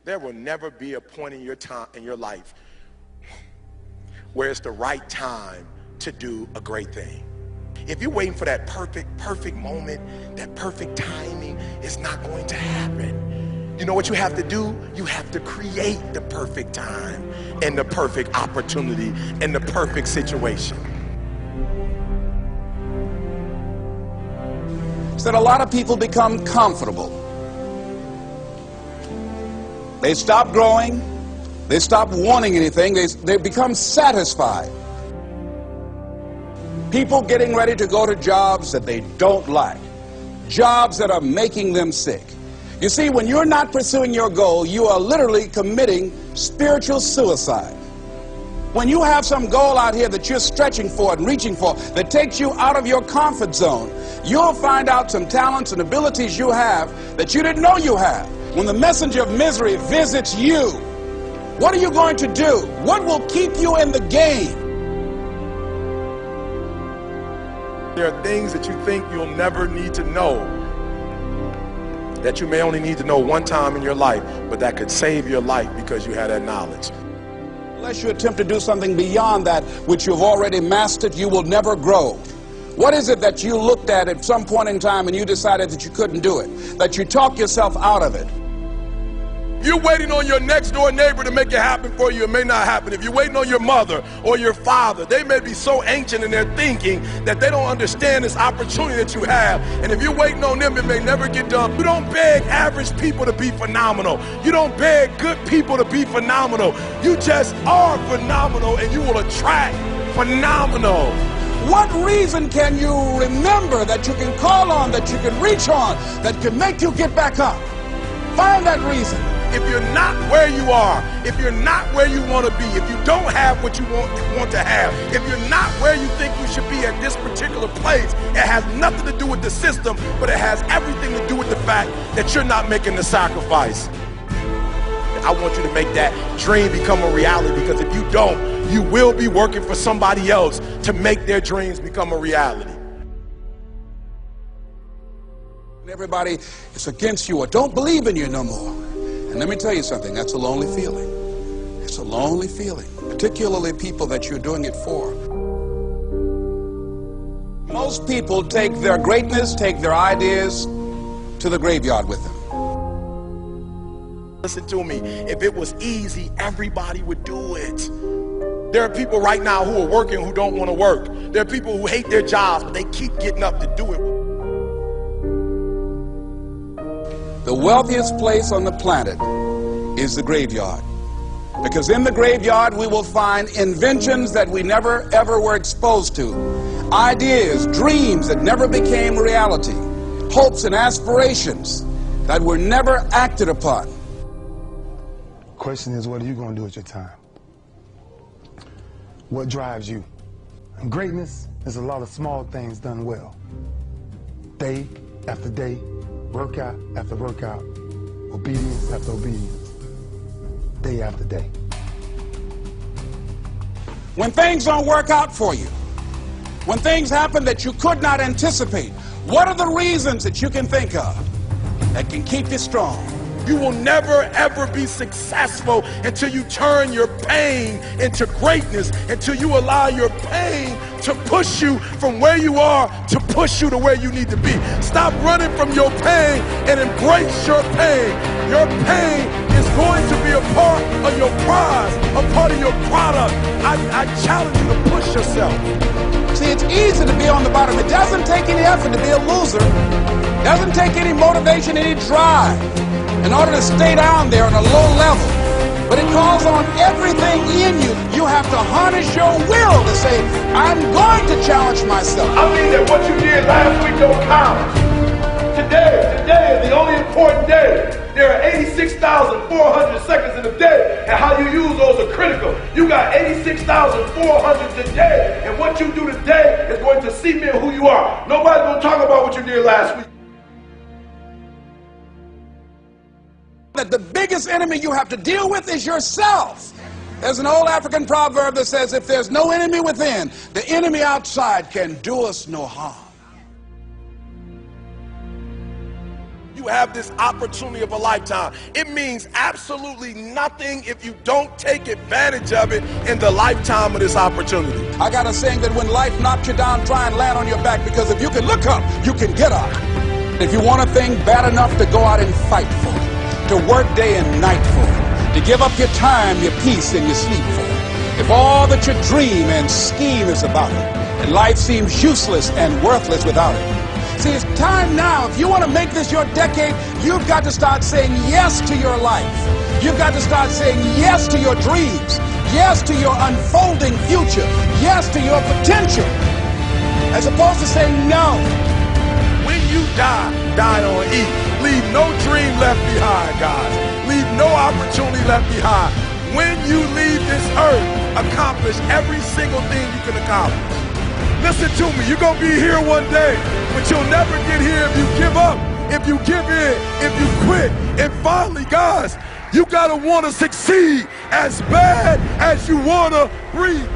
There will never be a point in your life where it's the right time to do a great thing. If you're waiting for that perfect moment, that perfect timing, it's not going to happen. You know what you have to do? You have to create the perfect time and the perfect opportunity and the perfect situation. Is that a lot of people become comfortable. They stop growing. They stop wanting anything. They become satisfied. People getting ready to go to jobs that they don't like. Jobs that are making them sick. You see, when you're not pursuing your goal, you are literally committing spiritual suicide. When you have some goal out here that you're stretching for and reaching for that takes you out of your comfort zone, you'll find out some talents and abilities you have that you didn't know you have. When the messenger of misery visits you, what are you going to do? What will keep you in the game? There are things that you think you'll never need to know, that you may only need to know one time in your life, but that could save your life because you had that knowledge. Unless you attempt to do something beyond that which you've already mastered, you will never grow. What is it that you looked at some point in time and you decided that you couldn't do it, that you talked yourself out of it? If you're waiting on your next door neighbor to make it happen for you, it may not happen. If you're waiting on your mother or your father, they may be so ancient in their thinking that they don't understand this opportunity that you have. And if you're waiting on them, it may never get done. You don't beg average people to be phenomenal. You don't beg good people to be phenomenal. You just are phenomenal, and you will attract phenomenal. What reason can you remember that you can call on, that you can reach on, that can make you get back up? Find that reason. If you're not where you are, if you're not where you want to be, if you don't have what you want to have, if you're not where you think you should be at this particular place, it has nothing to do with the system, but it has everything to do with the fact that you're not making the sacrifice. I want you to make that dream become a reality, because if you don't, you will be working for somebody else to make their dreams become a reality. Everybody is against you or don't believe in you no more. And let me tell you something, that's a lonely feeling. It's a lonely feeling, particularly people that you're doing it for. Most people take their greatness, take their ideas to the graveyard with them. Listen to me, if it was easy, everybody would do it. There are people right now who are working who don't want to work. There are people who hate their jobs, but they keep getting up to do it. The wealthiest place on the planet is the graveyard. Because in the graveyard we will find inventions that we never ever were exposed to. Ideas, dreams that never became reality. Hopes and aspirations that were never acted upon. Question is, what are you going to do with your time? What drives you? And greatness is a lot of small things done well. Day after day, workout after workout, obedience after obedience, day after day. When things don't work out for you, when things happen that you could not anticipate, what are the reasons that you can think of that can keep you strong? You will never ever be successful until you turn your pain into greatness, until you allow your pain to push you from where you are to push you to where you need to be. Stop running from your pain and embrace your pain. Your pain is going to be a part of your prize, a part of your product. I challenge you to push yourself. See, it's easy to be on the bottom. It doesn't take any effort to be a loser. It doesn't take any motivation, any drive in order to stay down there on a low level. But it calls on everything in you. You have to harness your will to say, I'm going to challenge myself. I mean that what you did last week don't count. Today is the only important day. There are 86,400 seconds in a day, and how you use those are critical. You got 86,400 today, and what you do today is going to cement who you are. Nobody's going to talk about what you did last week. That the biggest enemy you have to deal with is yourself. There's an old African proverb that says, if there's no enemy within, the enemy outside can do us no harm. you have this opportunity of a lifetime. It means absolutely nothing if you don't take advantage of it in the lifetime of this opportunity. I got a saying that when life knocks you down, try and land on your back, because if you can look up, you can get up. If you want a thing bad enough to go out and fight for it, to work day and night for it, to give up your time, your peace, and your sleep for it, if all that you dream and scheme is about it, and life seems useless and worthless without it. See, it's time now. If you want to make this your decade, you've got to start saying yes to your life. You've got to start saying yes to your dreams, yes to your unfolding future, yes to your potential, as opposed to saying no. When you die, die on E. Leave no dream left behind, guys. Leave no opportunity left behind. When you leave this earth, accomplish every single thing you can accomplish. Listen to me, you're going to be here one day, but you'll never get here if you give up, if you give in, if you quit. And finally, guys, you got to want to succeed as bad as you want to breathe.